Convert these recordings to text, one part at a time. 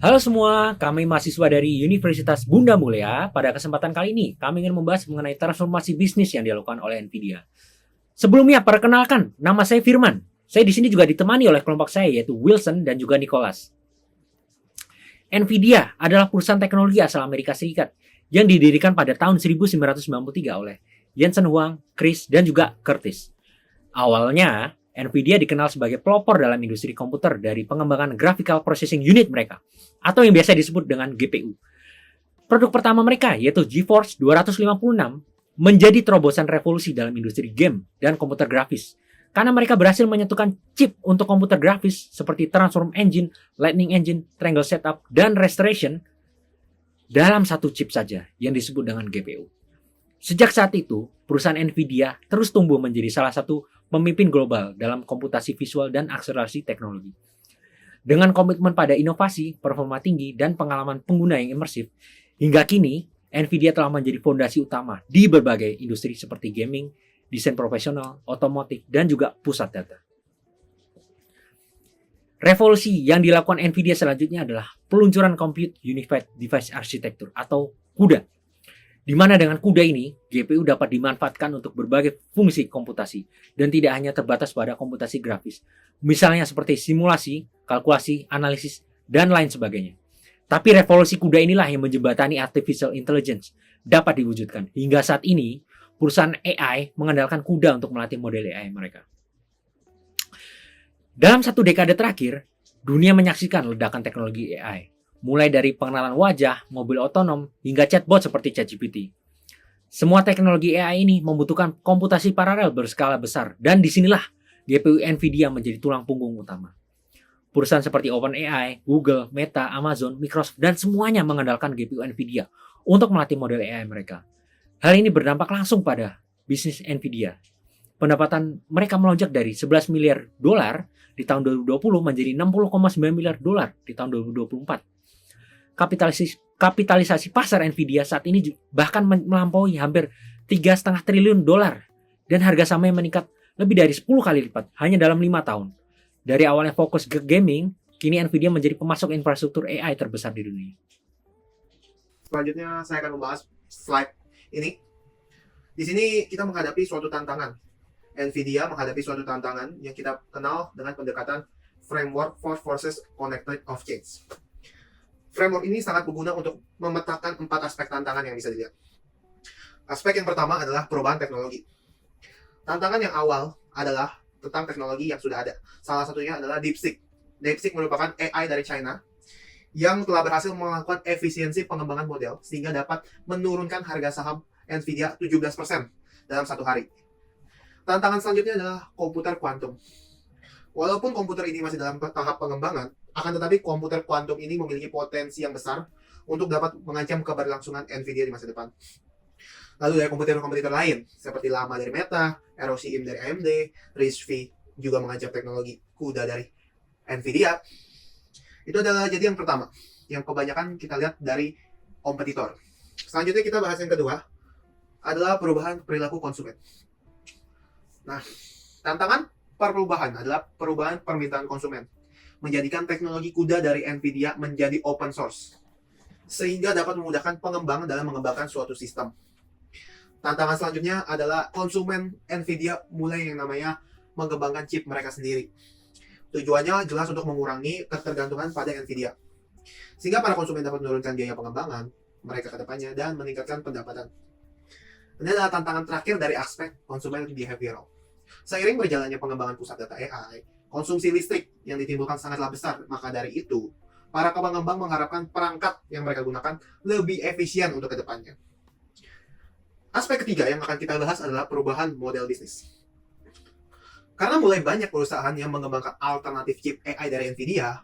Halo semua, kami mahasiswa dari Universitas Bunda Mulia. Pada kesempatan kali ini, kami ingin membahas mengenai transformasi bisnis yang dilakukan oleh Nvidia. Sebelumnya, perkenalkan, nama saya Firman. Saya di sini juga ditemani oleh kelompok saya, yaitu Wilson dan juga Nicholas. Nvidia adalah perusahaan teknologi asal Amerika Serikat yang didirikan pada tahun 1993 oleh Jensen Huang, Chris, dan juga Curtis. Awalnya, Nvidia dikenal sebagai pelopor dalam industri komputer dari pengembangan Graphical Processing Unit mereka, atau yang biasa disebut dengan GPU. Produk pertama mereka, yaitu GeForce 256, menjadi terobosan revolusi dalam industri game dan komputer grafis, karena mereka berhasil menyatukan chip untuk komputer grafis seperti Transform Engine, Lightning Engine, Triangle Setup, dan Restoration dalam satu chip saja yang disebut dengan GPU. Sejak saat itu, perusahaan Nvidia terus tumbuh menjadi salah satu pemimpin global dalam komputasi visual dan akselerasi teknologi. Dengan komitmen pada inovasi, performa tinggi, dan pengalaman pengguna yang imersif, hingga kini Nvidia telah menjadi fondasi utama di berbagai industri seperti gaming, desain profesional, otomotif, dan juga pusat data. Revolusi yang dilakukan Nvidia selanjutnya adalah peluncuran Compute Unified Device Architecture atau CUDA, di mana dengan CUDA ini, GPU dapat dimanfaatkan untuk berbagai fungsi komputasi dan tidak hanya terbatas pada komputasi grafis, misalnya seperti simulasi, kalkulasi, analisis, dan lain sebagainya. Tapi revolusi CUDA inilah yang menjembatani artificial intelligence dapat diwujudkan. Hingga saat ini, perusahaan AI mengandalkan CUDA untuk melatih model AI mereka. Dalam satu dekade terakhir, dunia menyaksikan ledakan teknologi AI. Mulai dari pengenalan wajah, mobil otonom, hingga chatbot seperti ChatGPT. Semua teknologi AI ini membutuhkan komputasi paralel berskala besar, dan disinilah GPU Nvidia menjadi tulang punggung utama. Perusahaan seperti OpenAI, Google, Meta, Amazon, Microsoft, dan semuanya mengandalkan GPU Nvidia untuk melatih model AI mereka. Hal ini berdampak langsung pada bisnis Nvidia. Pendapatan mereka melonjak dari 11 miliar dolar di tahun 2020 menjadi 60,9 miliar dolar di tahun 2024. Kapitalisasi pasar Nvidia saat ini bahkan melampaui hampir 3,5 triliun dolar dan harga sahamnya meningkat lebih dari 10 kali lipat hanya dalam 5 tahun. Dari awalnya fokus ke gaming, kini Nvidia menjadi pemasok infrastruktur AI terbesar di dunia. Selanjutnya saya akan membahas slide ini. Di sini kita menghadapi suatu tantangan. Nvidia menghadapi suatu tantangan yang kita kenal dengan pendekatan Framework for Forces Connected of Change. Framework ini sangat berguna untuk memetakan 4 aspek tantangan yang bisa dilihat. Aspek yang pertama adalah perubahan teknologi. Tantangan yang awal adalah tentang teknologi yang sudah ada. Salah satunya adalah DeepSeek. DeepSeek merupakan AI dari China yang telah berhasil melakukan efisiensi pengembangan model sehingga dapat menurunkan harga saham Nvidia 17% dalam satu hari. Tantangan selanjutnya adalah komputer kuantum. Walaupun komputer ini masih dalam tahap pengembangan, akan tetapi komputer kuantum ini memiliki potensi yang besar untuk dapat mengancam keberlangsungan Nvidia di masa depan. Lalu dari kompetitor lain, seperti Llama dari Meta, ROCm dari AMD, RISC-V juga mengancam teknologi CUDA dari Nvidia. Itu adalah jadi yang pertama, yang kebanyakan kita lihat dari kompetitor. Selanjutnya kita bahas yang kedua, adalah perubahan perilaku konsumen. Nah, tantangan perubahan adalah perubahan permintaan konsumen, menjadikan teknologi CUDA dari Nvidia menjadi open source, sehingga dapat memudahkan pengembang dalam mengembangkan suatu sistem. Tantangan selanjutnya adalah konsumen Nvidia mulai yang namanya mengembangkan chip mereka sendiri. Tujuannya jelas untuk mengurangi ketergantungan pada Nvidia, sehingga para konsumen dapat menurunkan biaya pengembangan mereka ke depannya dan meningkatkan pendapatan. Ini adalah tantangan terakhir dari aspek konsumen behavioral. Seiring berjalannya pengembangan pusat data AI, konsumsi listrik yang ditimbulkan sangatlah besar. Maka dari itu, para pengembang mengharapkan perangkat yang mereka gunakan lebih efisien untuk kedepannya. Aspek ketiga yang akan kita bahas adalah perubahan model bisnis. Karena mulai banyak perusahaan yang mengembangkan alternatif chip AI dari Nvidia,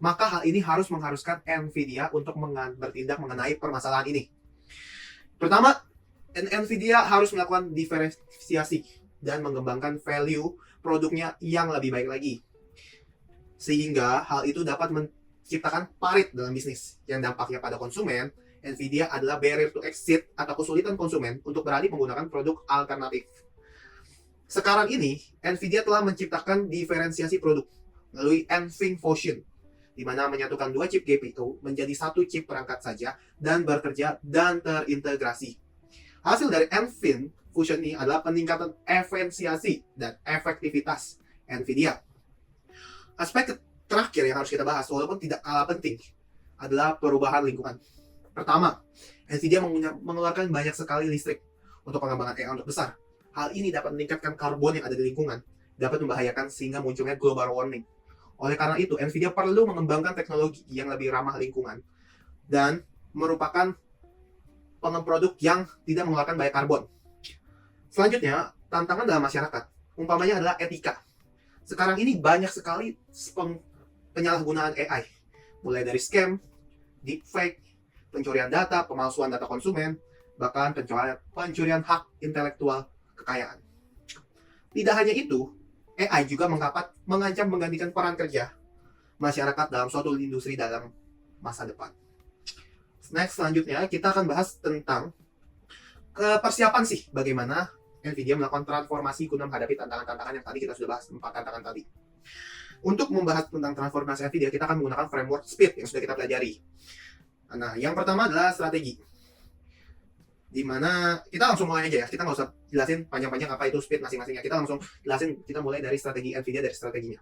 maka hal ini mengharuskan Nvidia untuk bertindak mengenai permasalahan ini. Pertama, Nvidia harus melakukan diferensiasi dan mengembangkan value produknya yang lebih baik lagi. Sehingga hal itu dapat menciptakan parit dalam bisnis yang dampaknya pada konsumen. Nvidia adalah barrier to exit atau kesulitan konsumen untuk beralih menggunakan produk alternatif. Sekarang ini, Nvidia telah menciptakan diferensiasi produk melalui NVIDIA Fusion di mana menyatukan dua chip GPU menjadi satu chip perangkat saja dan bekerja dan terintegrasi. Hasil dari NVIN Fusion ini adalah peningkatan efisiensi dan efektivitas NVIDIA. Aspek terakhir yang harus kita bahas, walaupun tidak kalah penting, adalah perubahan lingkungan. Pertama, NVIDIA mengeluarkan banyak sekali listrik untuk pengembangan AI untuk besar. Hal ini dapat meningkatkan karbon yang ada di lingkungan, dapat membahayakan sehingga munculnya global warming. Oleh karena itu, NVIDIA perlu mengembangkan teknologi yang lebih ramah lingkungan dan merupakan produk yang tidak mengeluarkan banyak karbon. Selanjutnya, tantangan dalam masyarakat, umpamanya adalah etika. Sekarang ini banyak sekali penyalahgunaan AI, mulai dari scam, deepfake, pencurian data, pemalsuan data konsumen, bahkan pencurian hak intelektual kekayaan. Tidak hanya itu, AI juga mengancam menggantikan peran kerja masyarakat dalam suatu industri dalam masa depan. Next, selanjutnya kita akan bahas tentang persiapan sih bagaimana NVIDIA melakukan transformasi guna menghadapi tantangan-tantangan yang tadi kita sudah bahas, 4 tantangan tadi. Untuk membahas tentang transformasi NVIDIA, kita akan menggunakan framework SPID yang sudah kita pelajari. Nah, yang pertama adalah strategi. Dimana kita langsung mulai aja ya, kita nggak usah jelasin panjang-panjang apa itu SPID masing-masingnya. Kita langsung jelasin, kita mulai dari strategi NVIDIA, dari strateginya.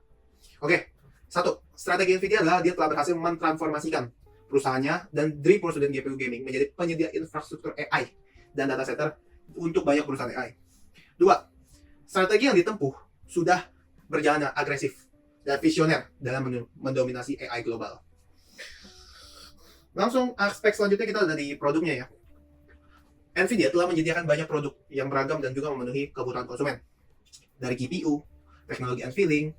Oke, 1. Strategi NVIDIA adalah dia telah berhasil mentransformasikan perusahaannya dan dari perusahaan GPU gaming menjadi penyedia infrastruktur AI dan data center untuk banyak perusahaan AI. 2. Strategi yang ditempuh sudah berjalan agresif dan visioner dalam mendominasi AI global. Langsung aspek selanjutnya kita ada di produknya ya. NVIDIA telah menyediakan banyak produk yang beragam dan juga memenuhi kebutuhan konsumen. Dari GPU, teknologi unveiling,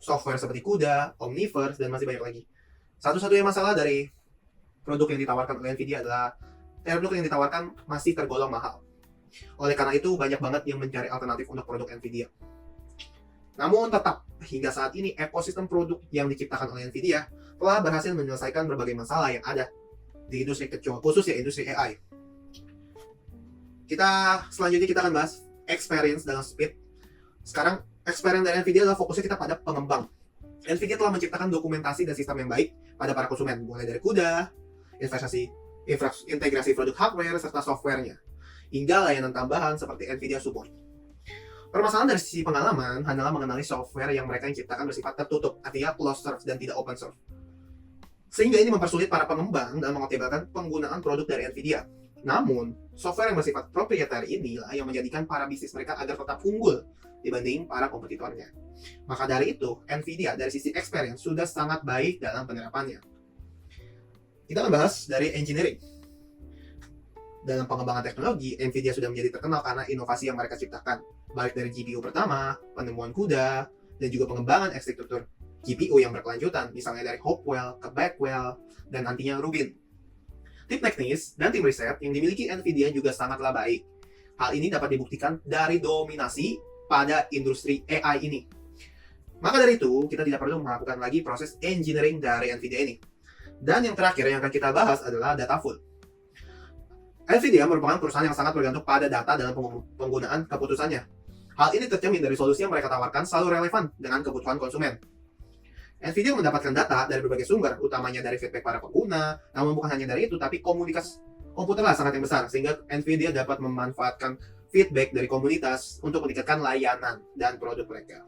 software seperti CUDA, Omniverse, dan masih banyak lagi. Satu-satunya masalah dari produk yang ditawarkan oleh NVIDIA adalah produk yang ditawarkan masih tergolong mahal. Oleh karena itu, banyak banget yang mencari alternatif untuk produk NVIDIA. Namun tetap, hingga saat ini ekosistem produk yang diciptakan oleh NVIDIA telah berhasil menyelesaikan berbagai masalah yang ada di industri khususnya industri AI. Selanjutnya kita akan bahas experience dalam SPID. Sekarang, experience dari NVIDIA adalah fokusnya kita pada pengembang. NVIDIA telah menciptakan dokumentasi dan sistem yang baik pada para konsumen, mulai dari CUDA, integrasi produk hardware, serta softwarenya, hingga layanan tambahan seperti NVIDIA Support. Permasalahan dari sisi pengalaman hanyalah mengenali software yang mereka ciptakan bersifat tertutup, artinya closed source dan tidak open source. Sehingga ini mempersulit para pengembang dalam mengoptimalkan penggunaan produk dari NVIDIA. Namun, software yang bersifat proprietary inilah yang menjadikan para bisnis mereka agar tetap unggul dibanding para kompetitornya. Maka dari itu, NVIDIA dari sisi experience sudah sangat baik dalam penerapannya. Kita akan bahas dari engineering. Dalam pengembangan teknologi, NVIDIA sudah menjadi terkenal karena inovasi yang mereka ciptakan, baik dari GPU pertama, penemuan CUDA, dan juga pengembangan arsitektur GPU yang berkelanjutan, misalnya dari Hopewell ke Blackwell, dan nantinya Rubin. Tim teknis dan tim riset yang dimiliki NVIDIA juga sangatlah baik. Hal ini dapat dibuktikan dari dominasi pada industri AI ini. Maka dari itu, kita tidak perlu melakukan lagi proses engineering dari NVIDIA ini. Dan yang terakhir yang akan kita bahas adalah Dataful. NVIDIA merupakan perusahaan yang sangat bergantung pada data dalam penggunaan keputusannya. Hal ini tercermin dari solusi yang mereka tawarkan selalu relevan dengan kebutuhan konsumen. NVIDIA mendapatkan data dari berbagai sumber, utamanya dari feedback para pengguna, namun bukan hanya dari itu, tapi komunitas komputerlah sangat yang besar, sehingga NVIDIA dapat memanfaatkan feedback dari komunitas untuk meningkatkan layanan dan produk mereka.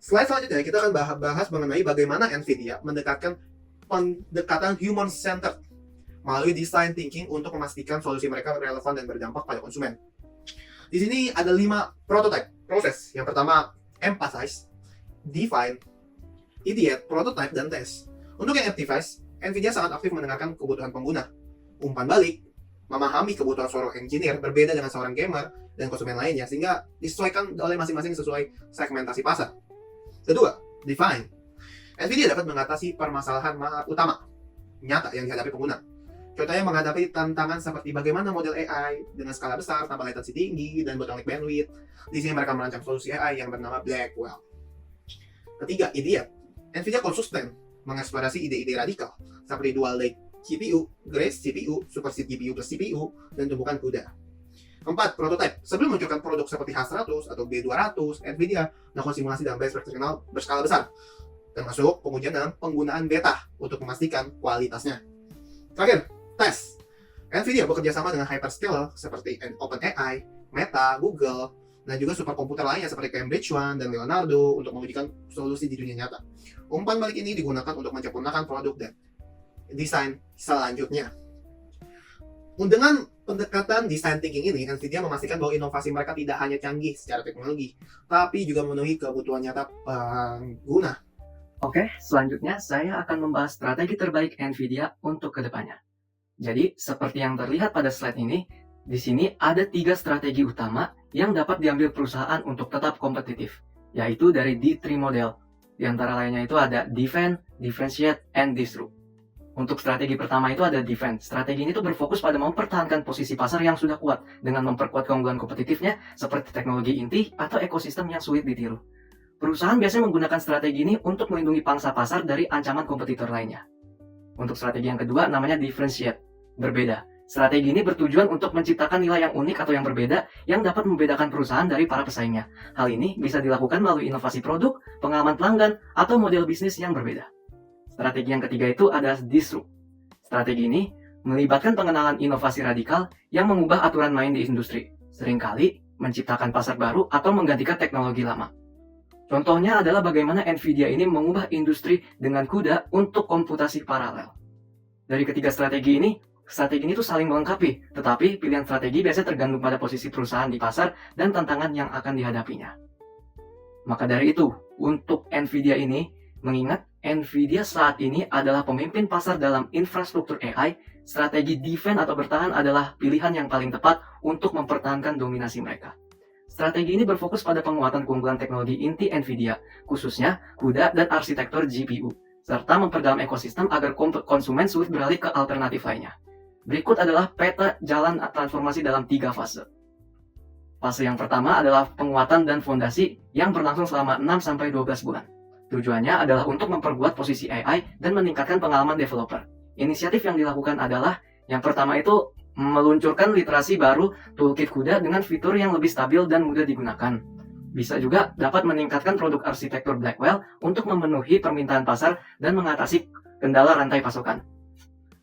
Slide selanjutnya, kita akan bahas mengenai bagaimana NVIDIA mendekatkan pendekatan human-centered melalui design thinking untuk memastikan solusi mereka relevan dan berdampak pada konsumen. Di sini ada 5 prototype proses. Yang pertama, emphasize, define, ideate, prototype, dan test. Untuk yang emphasize, NVIDIA sangat aktif mendengarkan kebutuhan pengguna. Umpan balik, memahami kebutuhan seorang engineer berbeda dengan seorang gamer dan konsumen lainnya, sehingga disesuaikan oleh masing-masing sesuai segmentasi pasar. Kedua, define. NVIDIA dapat mengatasi permasalahan utama nyata yang dihadapi pengguna. Contohnya menghadapi tantangan seperti bagaimana model AI dengan skala besar tanpa latency tinggi dan bottleneck bandwidth. Di sini mereka merancang solusi AI yang bernama Blackwell. Ketiga, ideate. NVIDIA konsisten mengeksplorasi ide-ide radikal seperti dual lake GPU, Grace CPU, Superseed GPU plus CPU, dan tumbukan CUDA. Keempat, prototype. Sebelum meluncurkan produk seperti H100 atau B200, NVIDIA melakukan simulasi dalam benchmark terkenal berskala besar. termasuk pengujian dalam penggunaan beta untuk memastikan kualitasnya. Terakhir, tes. NVIDIA bekerja sama dengan hyperscaler seperti OpenAI, Meta, Google, dan juga superkomputer lainnya seperti Cambridge One dan Leonardo untuk mewujudkan solusi di dunia nyata. Umpan balik ini digunakan untuk menyempurnakan produk dan desain selanjutnya. Dengan pendekatan design thinking ini, NVIDIA memastikan bahwa inovasi mereka tidak hanya canggih secara teknologi, tapi juga memenuhi kebutuhan nyata pengguna. Oke, selanjutnya saya akan membahas strategi terbaik NVIDIA untuk kedepannya. Jadi, seperti yang terlihat pada slide ini, di sini ada 3 strategi utama yang dapat diambil perusahaan untuk tetap kompetitif, yaitu dari D3 model. Di antara lainnya itu ada Defend, Differentiate, and Disrupt. Untuk strategi pertama itu ada Defend. Strategi ini tuh berfokus pada mempertahankan posisi pasar yang sudah kuat dengan memperkuat keunggulan kompetitifnya seperti teknologi inti atau ekosistem yang sulit ditiru. Perusahaan biasanya menggunakan strategi ini untuk melindungi pangsa pasar dari ancaman kompetitor lainnya. Untuk strategi yang kedua namanya Differentiate. Berbeda. Strategi ini bertujuan untuk menciptakan nilai yang unik atau yang berbeda yang dapat membedakan perusahaan dari para pesaingnya. Hal ini bisa dilakukan melalui inovasi produk, pengalaman pelanggan, atau model bisnis yang berbeda. Strategi yang ketiga itu ada Disrupt. Strategi ini melibatkan pengenalan inovasi radikal yang mengubah aturan main di industri, seringkali menciptakan pasar baru atau menggantikan teknologi lama. Contohnya adalah bagaimana NVIDIA ini mengubah industri dengan CUDA untuk komputasi paralel. Dari ketiga strategi ini tuh saling melengkapi, tetapi pilihan strategi biasanya tergantung pada posisi perusahaan di pasar dan tantangan yang akan dihadapinya. Maka dari itu, untuk NVIDIA ini, mengingat NVIDIA saat ini adalah pemimpin pasar dalam infrastruktur AI, strategi defend atau bertahan adalah pilihan yang paling tepat untuk mempertahankan dominasi mereka. Strategi ini berfokus pada penguatan keunggulan teknologi inti NVIDIA, khususnya CUDA dan arsitektur GPU, serta memperdalam ekosistem agar konsumen sulit beralih ke alternatif lainnya. Berikut adalah peta jalan transformasi dalam 3 fase. Fase yang pertama adalah penguatan dan fondasi yang berlangsung selama 6-12 bulan. Tujuannya adalah untuk memperkuat posisi AI dan meningkatkan pengalaman developer. Inisiatif yang dilakukan adalah, yang pertama itu meluncurkan literasi baru toolkit CUDA dengan fitur yang lebih stabil dan mudah digunakan. Bisa juga dapat meningkatkan produk arsitektur Blackwell untuk memenuhi permintaan pasar dan mengatasi kendala rantai pasokan.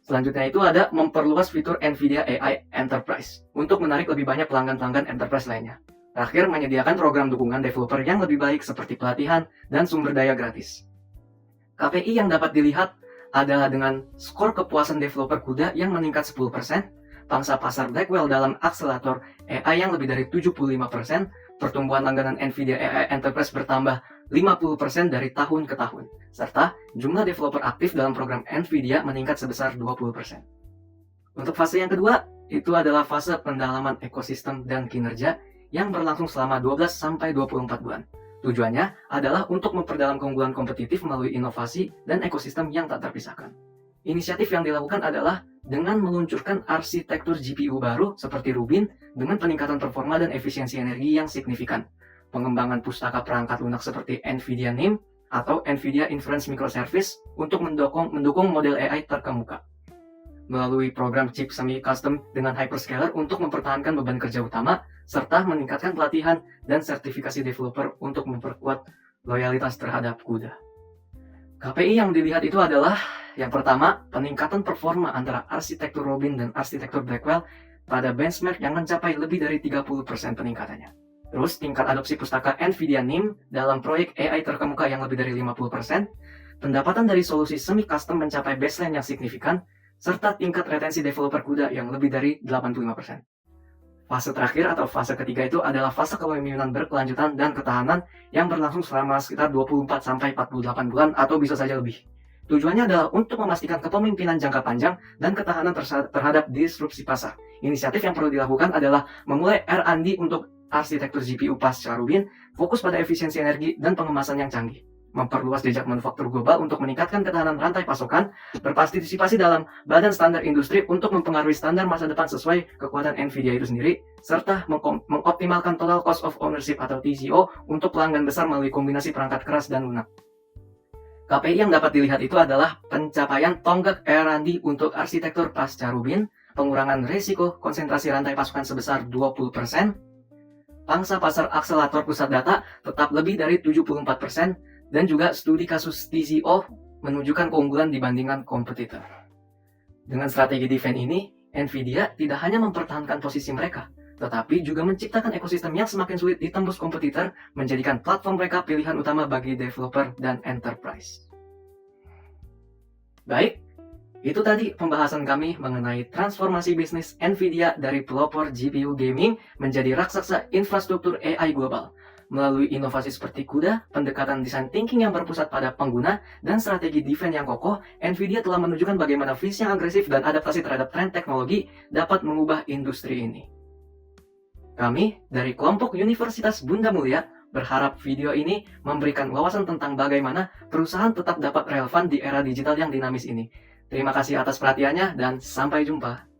Selanjutnya itu ada memperluas fitur NVIDIA AI Enterprise untuk menarik lebih banyak pelanggan-pelanggan enterprise lainnya. Terakhir, menyediakan program dukungan developer yang lebih baik seperti pelatihan dan sumber daya gratis. KPI yang dapat dilihat adalah dengan skor kepuasan developer CUDA yang meningkat 10%, pangsa pasar Blackwell dalam akselerator AI yang lebih dari 75%, pertumbuhan langganan NVIDIA AI Enterprise bertambah 50% dari tahun ke tahun, serta jumlah developer aktif dalam program NVIDIA meningkat sebesar 20%. Untuk fase yang kedua, itu adalah fase pendalaman ekosistem dan kinerja yang berlangsung selama 12-24 bulan. Tujuannya adalah untuk memperdalam keunggulan kompetitif melalui inovasi dan ekosistem yang tak terpisahkan. Inisiatif yang dilakukan adalah dengan meluncurkan arsitektur GPU baru seperti Rubin dengan peningkatan performa dan efisiensi energi yang signifikan, pengembangan pustaka perangkat lunak seperti NVIDIA NIM atau NVIDIA Inference Microservice untuk mendukung model AI terkemuka, melalui program chip semi-custom dengan hyperscaler untuk mempertahankan beban kerja utama, serta meningkatkan pelatihan dan sertifikasi developer untuk memperkuat loyalitas terhadap CUDA. KPI yang dilihat itu adalah, yang pertama, peningkatan performa antara arsitektur Rubin dan arsitektur Blackwell pada benchmark yang mencapai lebih dari 30% peningkatannya. Terus, tingkat adopsi pustaka NVIDIA NIM dalam proyek AI terkemuka yang lebih dari 50%, pendapatan dari solusi semi-custom mencapai baseline yang signifikan, serta tingkat retensi developer CUDA yang lebih dari 85%. Fase terakhir atau fase ketiga itu adalah fase kepemimpinan berkelanjutan dan ketahanan yang berlangsung selama sekitar 24-48 bulan atau bisa saja lebih. Tujuannya adalah untuk memastikan kepemimpinan jangka panjang dan ketahanan terhadap disrupsi pasar. Inisiatif yang perlu dilakukan adalah memulai R&D untuk arsitektur GPU pasca Rubin, fokus pada efisiensi energi dan pengemasan yang canggih, memperluas jejak manufaktur global untuk meningkatkan ketahanan rantai pasokan, berpartisipasi dalam badan standar industri untuk mempengaruhi standar masa depan sesuai kekuatan NVIDIA itu sendiri, serta mengoptimalkan total cost of ownership atau TCO untuk pelanggan besar melalui kombinasi perangkat keras dan lunak. KPI yang dapat dilihat itu adalah pencapaian tonggak R&D untuk arsitektur pasca Rubin, pengurangan risiko konsentrasi rantai pasokan sebesar 20%, pangsa pasar akselerator pusat data tetap lebih dari 74%, dan juga studi kasus TCO menunjukkan keunggulan dibandingkan kompetitor. Dengan strategi defense ini, Nvidia tidak hanya mempertahankan posisi mereka, tetapi juga menciptakan ekosistem yang semakin sulit ditembus kompetitor, menjadikan platform mereka pilihan utama bagi developer dan enterprise. Baik, itu tadi pembahasan kami mengenai transformasi bisnis Nvidia dari pelopor GPU gaming menjadi raksasa infrastruktur AI global. Melalui inovasi seperti CUDA, pendekatan design thinking yang berpusat pada pengguna, dan strategi defense yang kokoh, Nvidia telah menunjukkan bagaimana visi yang agresif dan adaptasi terhadap tren teknologi dapat mengubah industri ini. Kami dari kelompok Universitas Bunda Mulia berharap video ini memberikan wawasan tentang bagaimana perusahaan tetap dapat relevan di era digital yang dinamis ini. Terima kasih atas perhatiannya dan sampai jumpa.